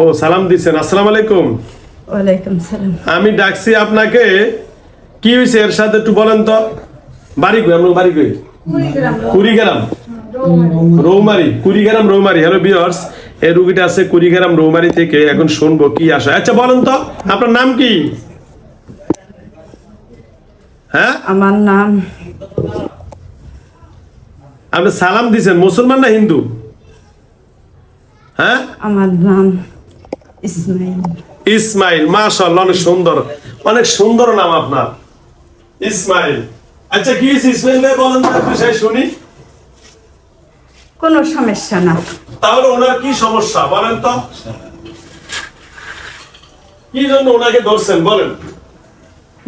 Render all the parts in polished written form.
ও সালাম দিছেন। আসসালামু আলাইকুম। ওয়ালাইকুম সালাম। আমি ডাকছি আপনাকে, কি হয়েছে এর সাথে একটু বলেন তো। বাড়ি কই? আপনার বাড়ি কই? কুড়িগ্রাম রৌমারি। কুড়িগ্রাম রৌমারি। হ্যালো ভিউয়ার্স, এই রুগীটা আছে কুড়িগ্রাম রৌমারি থেকে। এখন শুনবো কি আসে। আচ্ছা বলেন তো আপনার নাম কি? হ্যাঁ, আমার নাম। আপনি সালাম দিছেন, মুসলমান না হিন্দু? হ্যাঁ, আমার নাম ইসমাইল। ইসমাইল, মাশাআল্লাহ, অনেক সুন্দর, অনেক সুন্দর নাম আপনার, ইসমাইল। আচ্ছা কি হয়েছে ইসমাইল ভাই, বলেন তো একটু শুনি। কোনো সমস্যা না। তাহলে ওনার কি সমস্যা বলেন তো, কি জন্য ওনাকে ধরছেন বলেন?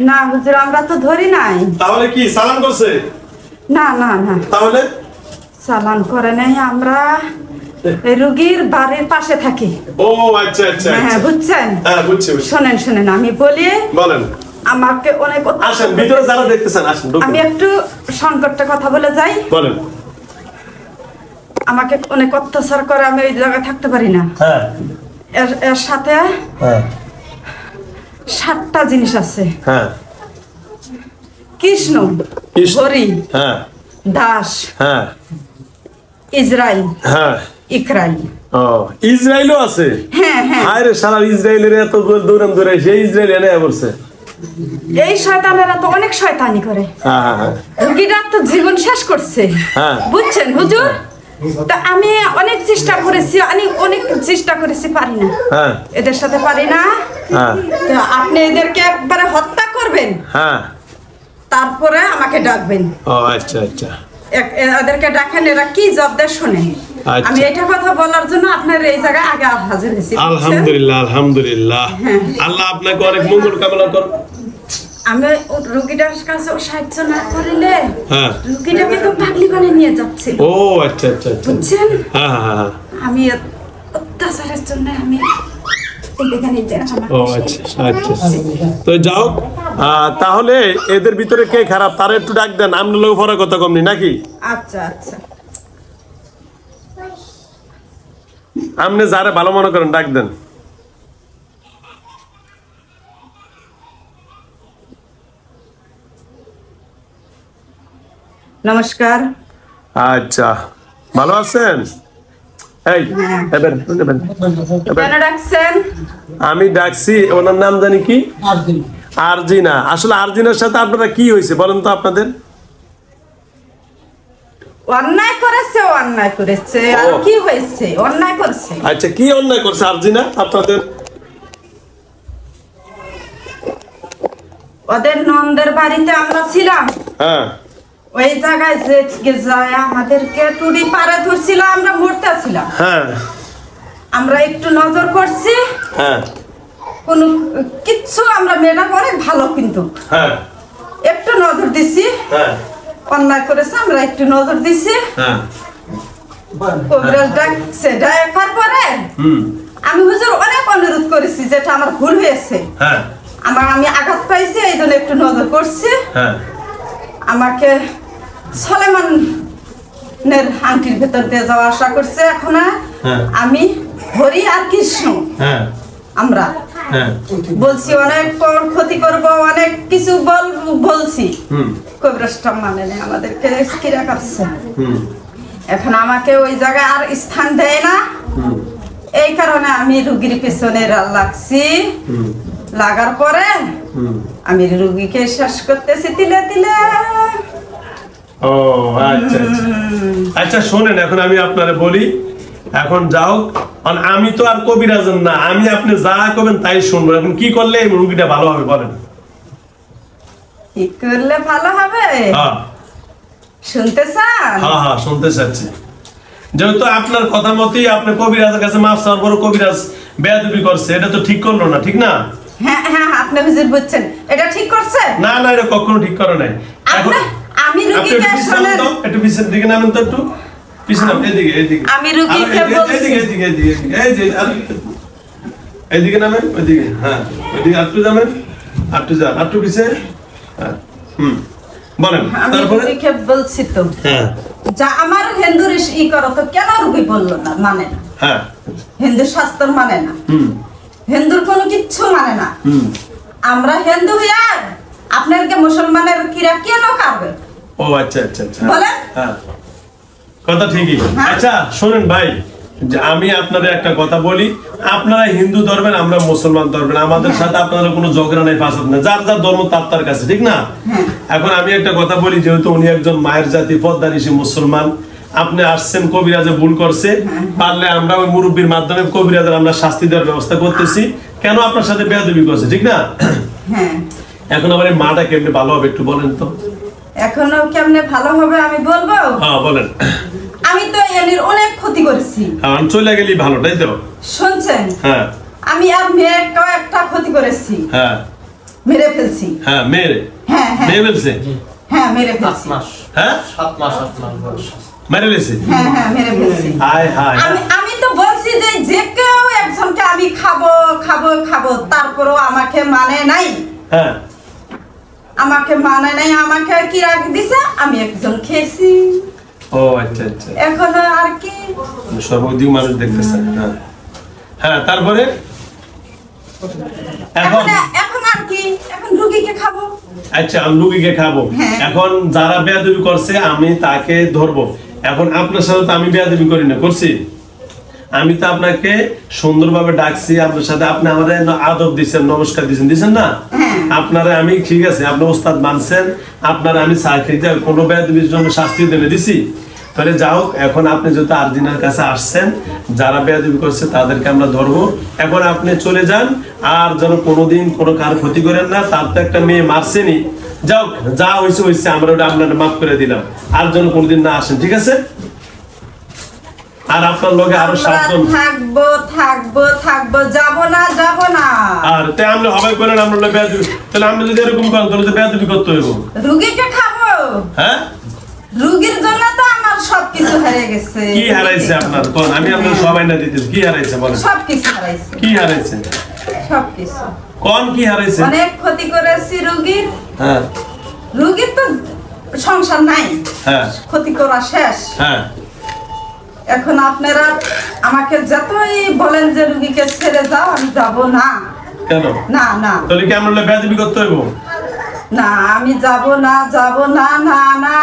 না হুজুর, আমরা তো ধরি নাই। তাহলে কি সালাম করছে? না না না, তাহলে চালান করে নাই। আমরা এই রুগীর বাড়ির পাশে থাকি। ও আচ্ছা আচ্ছা, হ্যাঁ বুঝছেন। হ্যাঁ বুঝছি। শোনেন শোনেন, আমি বলি, বলেন। আমাকে অনেক আসেন ভিতরে, যারা দেখতেছেন আসেন। আমি একটু সংকটটা কথা বলে যাই। বলেন। আমাকে অনেক অত্যাচার করে, আমি ওই জায়গায় থাকতে পারি না। হ্যাঁ, এর সাথে হ্যাঁ 7টা জিনিস আছে। হ্যাঁ, কৃষ্ণ, হরি, হ্যাঁ দাস, হ্যাঁ ইসরাইল, হ্যাঁ ইকরাইল। ও ইসরায়েলও আছে? হ্যাঁ হ্যাঁ। আরে সারা ইসরায়েলের এত দৌড়ান দৌড়াই, সেই ইসরায়েল এনে বলছে। এই শয়তানেরা তো অনেক শয়তানি করে। হ্যাঁ হ্যাঁ হ্যাঁ, রুগীরা তো জীবন শেষ করছে। হ্যাঁ বুঝছেন হুজুর। তা আমি অনেক চেষ্টা করেছি, অনেক চেষ্টা করেছি, পারি না। হ্যাঁ এদের সাথে পারি না। হ্যাঁ, তো আপনি এদেরকে একবারে হত্যা করবেন, হ্যাঁ তারপরে আমাকে ডাকবেন। ও আচ্ছা আচ্ছা, এদেরকে ডাকেন, এরা কি জব দেয় শোনেন। আচ্ছা। আমি এটা কথা বলার জন্য আপনার এই জায়গায় আগে হাজির হয়েছি। আলহামদুলিল্লাহ আলহামদুলিল্লাহ। আল্লাহ আপনাকে অনেক মঙ্গল কামনা করুন। আমি রুগীটার কাছে সাহায্য না করিলে হ্যাঁ, রুগীটাকে তো পাগলি বানিয়ে নিয়ে যাচ্ছে। ও আচ্ছা আচ্ছা আচ্ছা, বুঝছেন। হ্যাঁ হ্যাঁ হ্যাঁ, আমি অত্যাচারের জন্য আমি ও আচ্ছা আচ্ছা। তো যাও, তাহলে এদের ভিতরে কে খারাপ তারা একটু ডাক দেন, আমরা লোক ফরা কথা কমনি নাকি? আচ্ছা আচ্ছা, আপনি যারা ভালো মনে করেন ডাক দেন। নমস্কার। আচ্ছা, ভালো আছেন? এই কেন ডাকছেন? আমি ডাকছি, ওনার নাম জানি কি? আরজিনা। আসলে আরজিনার সাথে আপনারা কি হয়েছে বলেন তো আপনাদের? অন্যায় করেছে, অন্যায় করেছে। আর কি হয়েছে? অন্যায় করেছে। আচ্ছা, কি অন্যায় করছে আরজিনা আপনাদের? ওদের নন্দের বাড়িতে আমরা ছিলাম। হ্যাঁ, ওই জায়গায় যে যায় আমাদেরকে তুড়ি পারে ধরছিল, আমরা মরতেছিলাম। হ্যাঁ, আমরা একটু নজর করছি, হ্যাঁ কোনো কিচ্ছু, আমরা মেয়েরা অনেক ভালো, কিন্তু হ্যাঁ একটু নজর দিছি। হ্যাঁ, অন্যায় করেছে, আমরা একটু নজর দিছি। হ্যাঁ, কবিরাজ ডাকছে, ডাকার পরে আমি হুজুর অনেক অনুরোধ করেছি, যেটা আমার ভুল হয়েছে। হ্যাঁ, আমি আঘাত পাইছি, এই জন্য একটু নজর করছি। হ্যাঁ, আমাকে সলেমানের আংটির ভেতর দিয়ে যাওয়া আশা করছে। এখন আমি হরি আর কৃষ্ণ, আমরা বলছি অনেক ক্ষতি করব, অনেক কিছু বলছি। কবিরাজটা মানে নেই, আমাদেরকে কিরা করছে। এখন আমাকে ওই জায়গায় আর স্থান দেয় না, এই কারণে আমি রুগীর পেছনে লাগছি। লাগার পরে আমি রুগীকে শেষ করতেছি তিলে তিলে। ও আচ্ছা আচ্ছা আচ্ছা, শোনেন, এখন আমি আপনারে বলি, এখন যাও, আমি তো আর কবিরাজন না, আমি আপনি যা করবেন তাই শুনবো। এখন কি করলে এই রুগীটা ভালো হবে বলেন? কি করলে ভালো হবে শুনতে চান? হ্যাঁ হ্যাঁ, শুনতে চাচ্ছি। যেহেতু আপনার কথা মতোই আপনি কবিরাজের কাছে মাফ চাওয়ার পর কবিরাজ বেয়াদবি করছে, এটা তো ঠিক করলো না, ঠিক না? হ্যাঁ হ্যাঁ, আপনি হুজুর বুঝছেন, এটা ঠিক করছে না? না, এটা কখনো ঠিক করে নাই। এখন আমি রুগীকে শুনেন, একটু পিছনের দিকে নামেন তো, একটু পিছনে, এদিকে এদিকে। আমি রুগীকে বলছি, এদিকে এদিকে এদিকে, এই যে এদিকে নামেন, ওইদিকে, হ্যাঁ ওইদিকে একটু যাবেন, একটু যান, একটু পিছে। হ্যাঁ, বলেন। আমি রুগীকে বলছি তো, হ্যাঁ যা আমার হিন্দুর ই করো তো কেন রুগী বললো না, মানে না। হ্যাঁ, হিন্দুর শাস্ত্র মানে না, হিন্দুর কোনো কিচ্ছু মানে না। আমরা হিন্দু হইয়া আপনাদেরকে মুসলমানের কিরা কেন কাটবে? ও আচ্ছা আচ্ছা আচ্ছা, বলেন। হ্যাঁ, কথা ঠিকই। আচ্ছা শোনেন ভাই, যে আমি আপনাদের একটা কথা বলি, আপনারা হিন্দু ধর্মের, আমরা মুসলমান ধর্মের, আমাদের সাথে আপনারা কোনো ঝগড়া নাই, ফাসাদ নাই, যার যার ধর্ম তার কাছে, ঠিক না? এখন আমি একটা কথা বলি, যেহেতু উনি একজন মায়ের জাতি পদ্মানিশী মুসলমান, আপনি আসছেন, কবিরাজে ভুল করছে, পারলে আমরা ওই মুরব্বীর মাধ্যমে কবিরাজের আমরা শাস্তি দেওয়ার ব্যবস্থা করতেছি। কেন আপনার সাথে বেয়াদবি করছে, ঠিক না? এখন আমার এই মাটা কেমনে ভালো হবে একটু বলেন তো। এখনো কেমনে ভালো হবে আমি বলবো? হ্যাঁ বলেন। আমি তো এর অনেক ক্ষতি করেছি। আমি চলে গেলি ভালো, তাই তো? শুনছেন? হ্যাঁ। আমি আর মেয়েকেও একটা ক্ষতি করেছি। হ্যাঁ। মেরে ফেলছি। হ্যাঁ, মেরে? হ্যাঁ হ্যাঁ। মেরে ফেলছে? হ্যাঁ, মেরে ফেলছি। 7 মাস। হ্যাঁ? 7 মাস বয়স। মেরে ফেলছে? হ্যাঁ হ্যাঁ, মেরে ফেলছি। হায় হায়। আমি তো বলছি যে কেউ একজনকে আমি খাবো খাবো খাবো, তারপরেও আমাকে মানে নাই। হ্যাঁ। আমাকে মানে নাই, আমাকে কি রাখ দিছে, আমি একজন খেয়েছি। ও আচ্ছা আচ্ছা। এখন আর কি সর্বদিক মানুষ দেখতেছে। হ্যাঁ হ্যাঁ, তারপরে এখন আর কি, এখন রুগীকে খাবো। আচ্ছা, আমি রুগীকে খাবো। এখন যারা বেয়াদবি করছে আমি তাকে ধরবো। এখন আপনার সাথে তো আমি বেয়াদবি করি না, করছি? আমি তো আপনাকে সুন্দরভাবে ডাকছি, আপনার সাথে আপনি আমাদের আদব দিচ্ছেন, নমস্কার দিচ্ছেন না? আপনারা আমি ঠিক আছে, আপনি ওস্তাদ মানছেন, আপনারা আমি চাকরি কোনো বেয়াদবির জন্য শাস্তি দেবে দিছি। তাহলে যাও, এখন আপনি যেহেতু আরজিনার কাছে আসছেন, যারা বেয়াদবি করছে তাদেরকে আমরা ধরবো। এখন আপনি চলে যান, আর যেন কোনোদিন কোনো কার ক্ষতি করেন না। তার তো একটা মেয়ে মারছেনি, যাও, যা হয়েছে হয়েছে, আমরা ওটা আপনার মাফ করে দিলাম, আর যেন কোনোদিন না আসেন, ঠিক আছে? আর আপনার লগে আরো 7 জন থাকবো থাকবো থাকবো, যাব না যাব না। আর তাই আমরা হবাই করেন, আমরা বেয়াদবি, তাহলে আমরা যদি এরকম করেন তাহলে তো বেয়াদবি করতে হইব। রুগীকে খাবো। হ্যাঁ, রুগীর জন্য তো আমার সবকিছু হারিয়ে গেছে। কি হারাইছে আপনার? কোন আমি আপনার সবাই না দিতেছি, কি হারাইছে বলেন? সবকিছু হারাইছে। কি হারাইছে? সবকিছু। কোন কি হারাইছে? অনেক ক্ষতি করেছি রুগীর। হ্যাঁ। রুগীর তো সংসার নাই। হ্যাঁ। ক্ষতি করা শেষ। হ্যাঁ। এখন আপনারা আমাকে যতই বলেন যে রুগীকে ছেড়ে যাও, আমি যাব না। কেন? না না। তাহলে কি আমরা বেয়াদবি করতে হইব? না, আমি যাব না যাব না না না।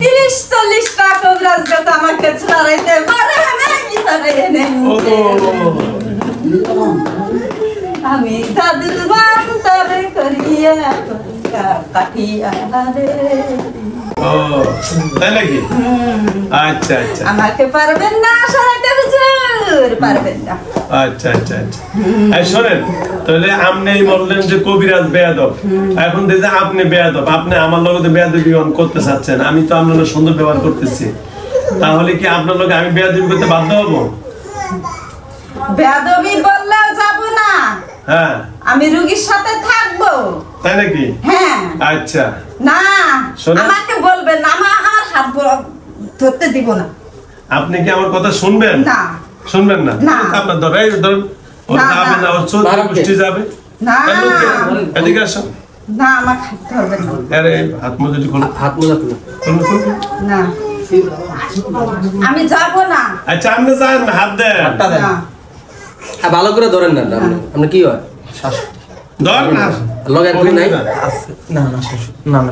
30-40 টাকা কবিরাজ কাছে আমাকে ছাড়াইতে পারে না, আমি ছাড়াই নেই। আমি দাদুর বান্তরে করিয়া কাটিয়া রে। ও তাই নাকি? আচ্ছা আচ্ছা। আমাকে পারবেন না সরাইতে, হুজুর পারবেন না। আচ্ছা আচ্ছা আচ্ছা। এই শোনেন, তাহলে আপনি বললেন যে কবিরাজ বেয়াদব, এখন দেখে আপনি বেয়াদব, আপনি আমার লগে বেয়াদবি করতে চাচ্ছেন, আমি তো আপনার সুন্দর ব্যবহার করতেছি, তাহলে কি আপনার লগে আমি বেয়াদবি করতে বাধ্য হবো? বেয়াদবি বললেও যাব না। হ্যাঁ, আমি রুগীর সাথে থাকবো। তাই নাকি? হ্যাঁ। আচ্ছা না, আমাকে বলবেন না, আমার হাত ধরতে দিব না। আপনি কি আমার কথা শুনবেন? না। শুনবেন না? না। আপনার ধরেন ধরুন, ওর যাবে না, ওর চোখ পুষ্টি যাবে না। এদিকে আসো না, আমার হাত ধরবেন না। আরে হাত মোজা দি খোলো, হাত মোজা খোলো। না, আমি যাব না। আচ্ছা, আপনি যান, হাত দেন। না, ভালো করে ধরেন না, আপনি কি হয় ধর না, লগের কই নাই? না না না না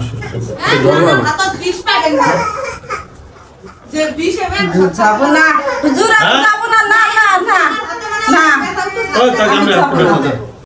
যাব না হুজুর, আমি যাব না। না না না না। ওই তো আমি